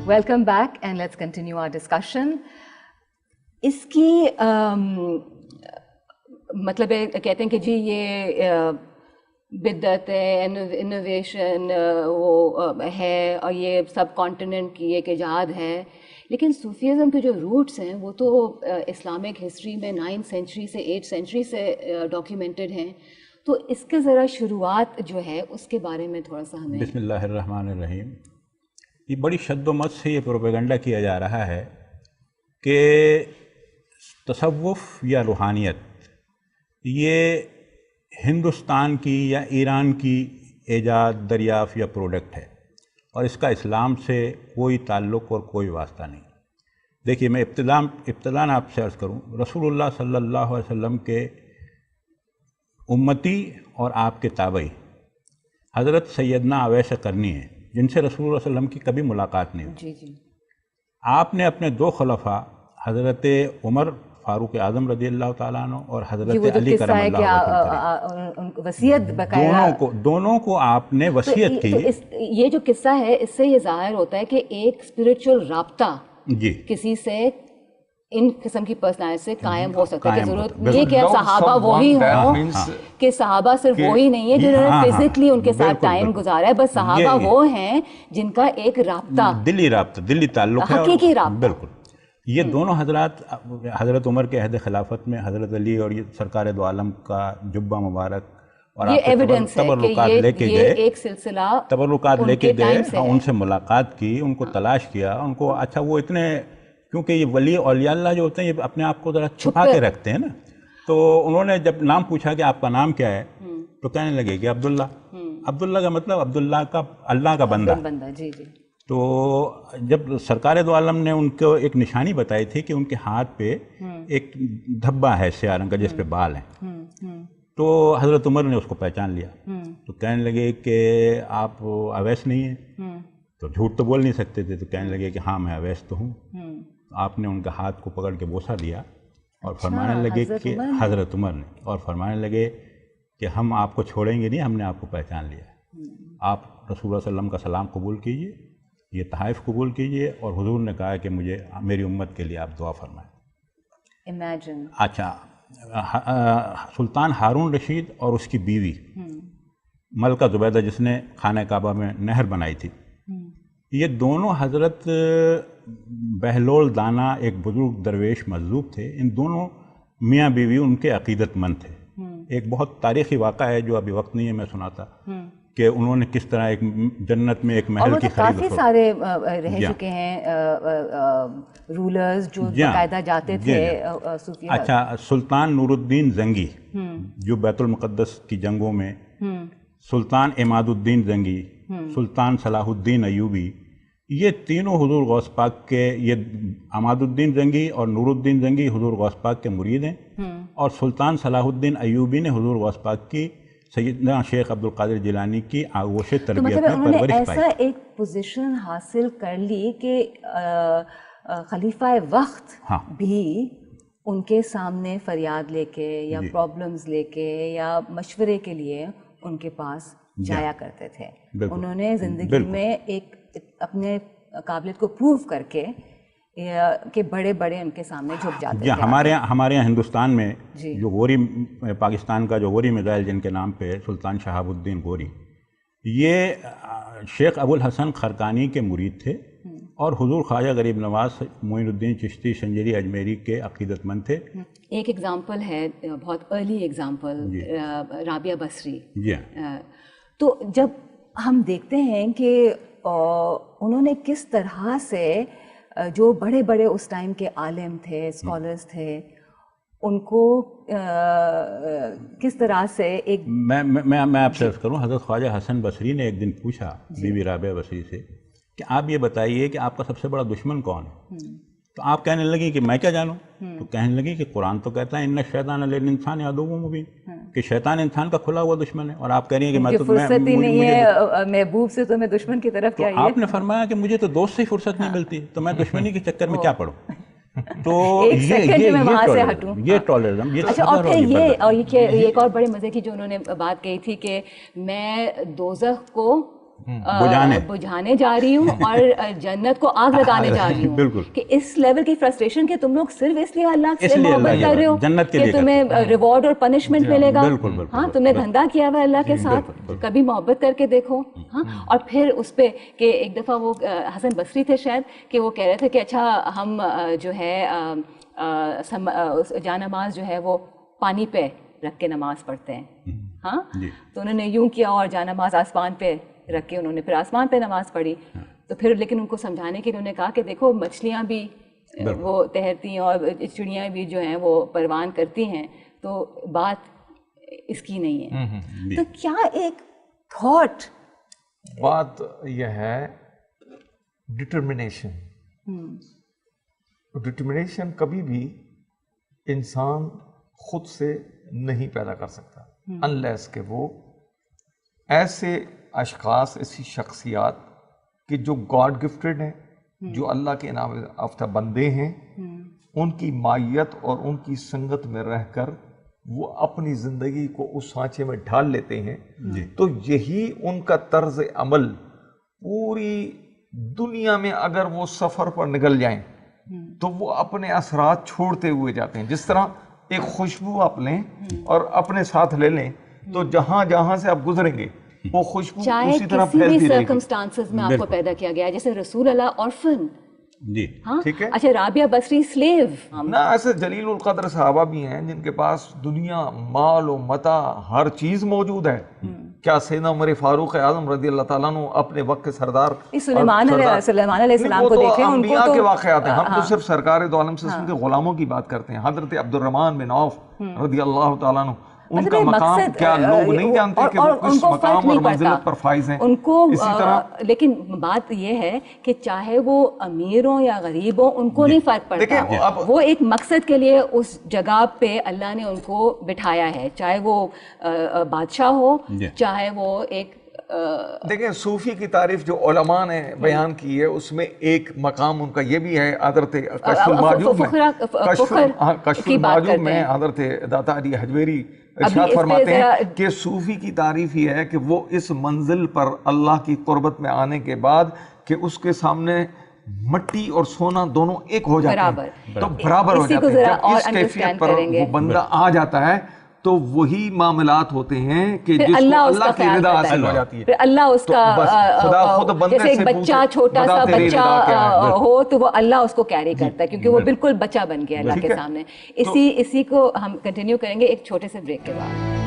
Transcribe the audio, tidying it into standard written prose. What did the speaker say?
Welcome back and let's continue our discussion. اس کی مطلب کہتے ہیں کہ جی یہ بدعت ہے, انوویشن وہ ہے اور یہ سب کانٹیننٹ کی ایک ایجاد ہے, لیکن صوفیزم کے جو روٹس ہیں وہ تو اسلامک ہسٹری میں 9th سینچری سے 8th سینچری سے ڈاکیومنٹڈ ہیں. تو اس کے ذرا شروعات جو ہے اس کے بارے میں تھوڑا سا ہمیں. بسم اللہ الرحمن الرحیم. یہ بڑی شد و مت سے یہ پروپیگنڈا کیا جا رہا ہے کہ تصوف یا روحانیت یہ ہندوستان کی یا ایران کی ایجاد, دریافت یا پروڈکٹ ہے اور اس کا اسلام سے کوئی تعلق اور کوئی واسطہ نہیں. دیکھیے میں ابتداً آپ سے عرض کروں, رسول اللہ صلی اللہ علیہ وسلم کے امتی اور آپ کے تابعی حضرت سیدنا اویس قرنی ہیں جن سے رسول اللہ علیہ وسلم کی کبھی ملاقات نہیں ہوئی. جی آپ نے اپنے 2 خلفاء حضرت عمر فاروق اعظم رضی اللہ تعالیٰ عنہ اور حضرت علی کرم اللہ وجہہ دونوں کو آپ نے وصیت کی. یہ جو قصہ ہے اس سے یہ ظاہر ہوتا ہے کہ ایک اسپرچل رابطہ جی کسی سے ان قسم کی پرسنالٹی سے قائم ہو سکتا ہے. کہ ضرورت یہ کہ صحابہ وہی ہوں, کہ صحابہ صرف وہی نہیں ہے جنہوں نے فزیکلی ان کے ساتھ ٹائم گزارا ہے, بس صحابہ وہ ہیں جن کا ایک رابطہ, دلی تعلق ہے, حقیقی رابطہ. بالکل. یہ دونوں حضرات حضرت عمر کے عہد خلافت میں حضرت علی اور یہ سرکار دو عالم کا جبہ مبارک اور یہ ایویڈنس ہے کہ یہ ایک سلسلہ تبرکات لے کے گئے, ان سے ملاقات کی, ان کو تلاش کیا, ان کو اچھا وہ اتنے, کیونکہ یہ ولی اولیاء اللہ جو ہوتے ہیں یہ اپنے آپ کو ذرا چھپا کے رکھتے ہیں نا, تو انہوں نے جب نام پوچھا کہ آپ کا نام کیا ہے تو کہنے لگے کہ عبداللہ. عبداللہ کا مطلب عبداللہ کا اللہ کا بندہ. جی جی. تو جب سرکار دو عالم نے ان کو ایک نشانی بتائی تھی کہ ان کے ہاتھ پہ ایک دھبا ہے سیاہ رنگ کا جس پہ بال ہیں, تو حضرت عمر نے اس کو پہچان لیا. تو کہنے لگے کہ آپ اویس نہیں ہیں, تو جھوٹ تو بول نہیں سکتے تھے, تو کہنے لگے کہ ہاں میں اویس تو ہوں. آپ نے ان کے ہاتھ کو پکڑ کے بوسہ دیا اور فرمانے لگے کہ حضرت عمر نے, اور فرمانے لگے کہ ہم آپ کو چھوڑیں گے نہیں, ہم نے آپ کو پہچان لیا. آپ رسول اللہ صلی اللہ علیہ وسلم کا سلام قبول کیجئے, یہ تحائف قبول کیجئے, اور حضور نے کہا کہ مجھے میری امت کے لیے آپ دعا فرمائیں. امیجن. اچھا, سلطان ہارون رشید اور اس کی بیوی ملکہ زبیدہ جس نے خانہ کعبہ میں نہر بنائی تھی, یہ دونوں حضرت بہلول دانا ایک بزرگ درویش مجذوب تھے. ان دونوں میاں بیوی ان کے عقیدت مند تھے. ایک بہت تاریخی واقعہ ہے جو ابھی وقت نہیں ہے میں سناتا, کہ انہوں نے کس طرح ایک جنت میں ایک محل کی خرید. کافی سارے رہ چکے ہیں رولرز جو باقاعدہ جاتے تھے صوفیہ. اچھا, سلطان نور الدین زنگی جو بیت المقدس کی جنگوں میں, سلطان عماد الدین زنگی, سلطان صلاح الدین ایوبی, یہ تینوں حضور غوث پاک کے, یہ عماد الدین زنگی اور نور الدین زنگی حضور غوث پاک کے مرید ہیں, اور سلطان صلاح الدین ایوبی نے حضور غوث پاک کی سیدنا شیخ عبد القادر جیلانی کی آغوش تربیت میں پرورش پائی. ایسا ایک پوزیشن حاصل کر لی کہ خلیفہ وقت بھی ان کے سامنے فریاد لے کے یا پرابلمز لے کے یا مشورے کے لیے ان کے پاس جایا کرتے تھے. انہوں نے زندگی میں ایک اپنے قابلیت کو پروو کر کے کہ بڑے بڑے ان کے سامنے جھک جاتے تھے. ہمارے یہاں ہندوستان میں جو غوری, پاکستان کا جو غوری میزائل جن کے نام پہ سلطان شہاب الدین غوری, یہ شیخ ابو الحسن خرقانی کے مرید تھے اور حضور خواجہ غریب نواز معین الدین چشتی سنجری اجمیری کے عقیدت مند تھے. ایک ایگزامپل ہے, بہت ارلی ایگزامپل, رابعہ بصری. تو جب ہم دیکھتے ہیں کہ انہوں نے کس طرح سے جو بڑے بڑے اس ٹائم کے عالم تھے, اسکالرز تھے, ان کو کس طرح سے ایک میں آپ سے عرض کروں, حضرت خواجہ حسن بصری نے ایک دن پوچھا بی بی رابعہ بصری سے کہ آپ یہ بتائیے کہ آپ کا سب سے بڑا دشمن کون ہے؟ تو آپ کہنے لگی کہ میں کیا جانوں؟ تو کہنے لگی کہ قرآن تو کہتا ہے ان الشیطان للانسان عدو مبین, کہ شیطان انسان کا کھلا ہوا دشمن ہے, اور آپ کہہ رہی ہیں کہ میں تو فرصت ہی نہیں ہے محبوب سے, تو میں دشمن کی طرف کیا. آپ نے فرمایا کہ مجھے تو دوست سے ہی فرصت نہیں ملتی, تو میں دشمنی کے چکر میں کیا پڑھوں. تو یہ ٹالرزم. اچھا, اور پھر یہ ایک اور بڑے مزے کی جو انہوں نے بات کہی تھی کہ میں دوزخ کو بجھانے جا رہی ہوں اور جنت کو آگ لگانے جا رہی ہوں, کہ اس لیول کی فرسٹریشن کہ تم لوگ صرف اس لیے اللہ سے محبت کر رہے ہو کہ تمہیں ریوارڈ اور پنشمنٹ ملے گا. ہاں, تم نے دھندا کیا ہوا اللہ کے ساتھ, کبھی محبت کر کے دیکھو. ہاں, اور پھر اس پہ کہ ایک دفعہ وہ حسن بصری تھے شاید, کہ وہ کہہ رہے تھے کہ اچھا ہم جو ہے جا نماز جو ہے وہ پانی پہ رکھ کے نماز پڑھتے ہیں. ہاں, تو انہوں نے یوں کیا اور جا نماز آسمان پہ رکھ کے انہوں نے پھر آسمان پہ نماز پڑھی. تو پھر لیکن ان کو سمجھانے کے لیے انہوں نے کہا کہ دیکھو مچھلیاں بھی وہ تیرتی ہیں اور چڑیاں بھی جو ہیں وہ پروان کرتی ہیں, تو بات اس کی نہیں ہے. تو کیا ایک تھاٹ, بات یہ ہے ڈٹرمنیشن. ڈٹرمنیشن کبھی بھی انسان خود سے نہیں پیدا کر سکتا انلیس کہ وہ ایسے اشخاص, ایسی شخصیات کہ جو گاڈ گفٹڈ ہیں, جو اللہ کے انعام یافتہ بندے ہیں, ان کی مائیت اور ان کی سنگت میں رہ کر وہ اپنی زندگی کو اس سانچے میں ڈھال لیتے ہیں. تو یہی ان کا طرز عمل پوری دنیا میں اگر وہ سفر پر نکل جائیں تو وہ اپنے اثرات چھوڑتے ہوئے جاتے ہیں. جس طرح ایک خوشبو آپ لیں اور اپنے ساتھ لے لیں تو جہاں جہاں سے آپ گزریں گے وہ خوشبو اسی طرح پھیلتی رہے گی. چاہے سرکمسٹانسز میں آپ کو پیدا کیا گیا ہے, جیسے رسول اللہ آرفن, جی ٹھیک ہے. اچھا رابعہ بصری سلیو, نہ ایسے جلیل القدر صحابہ بھی ہیں جن کے پاس دنیا, مال و متاع, ہر چیز موجود ہے. کیا سیدنا عمر فاروق اعظم رضی اللہ تعالیٰ عنہ اپنے وقت کے سردار سلیمان علیہ السلام کو دیکھیں, ان کو انبیاء کے واقعات ہیں. ہم تو صرف سرکار دو عالم سے ان کے غلاموں کی بات کرتے ہیں. حضرت عبد الرحمن بن عوف رضی اللہ تعالیٰ عنہ, ان کا مقام کیا لوگ نہیں جانتے کہ وہ کس مقام اور منزلت پر فائز ہیں ان کو. اسی طرح لیکن بات یہ ہے کہ چاہے وہ امیر ہوں یا غریب ہوں, ان کو نہیں فرق پڑتا. وہ ایک مقصد کے لیے اس جگہ پہ اللہ نے ان کو بٹھایا ہے, چاہے وہ بادشاہ ہو, چاہے وہ ایک. دیکھیں صوفی کی تعریف جو علماء نے بیان کی ہے اس میں ایک مقام ان کا یہ بھی ہے. حضرت کشف المعجوب میں حضرت داتا علی حجویری ارشاد فرماتے ہیں کہ صوفی کی تعریف یہ ہے کہ وہ اس منزل پر اللہ کی قربت میں آنے کے بعد کہ اس کے سامنے مٹی اور سونا دونوں ایک ہو جاتے ہیں, تو برابر ہو جاتے ہیں. جب اس کیفیت پر وہ بندہ آ جاتا ہے تو وہی معاملات ہوتے ہیں کہ جس کو اللہ کی رضا حاصل ہو جاتی ہے. اللہ اس کا جیسے ایک بچہ, چھوٹا سا بچہ ہو تو وہ اللہ اس کو کیری کرتا ہے کیونکہ وہ بالکل بچہ بن گیا اللہ کے سامنے. اسی کو ہم کنٹینیو کریں گے ایک چھوٹے سے بریک کے بعد.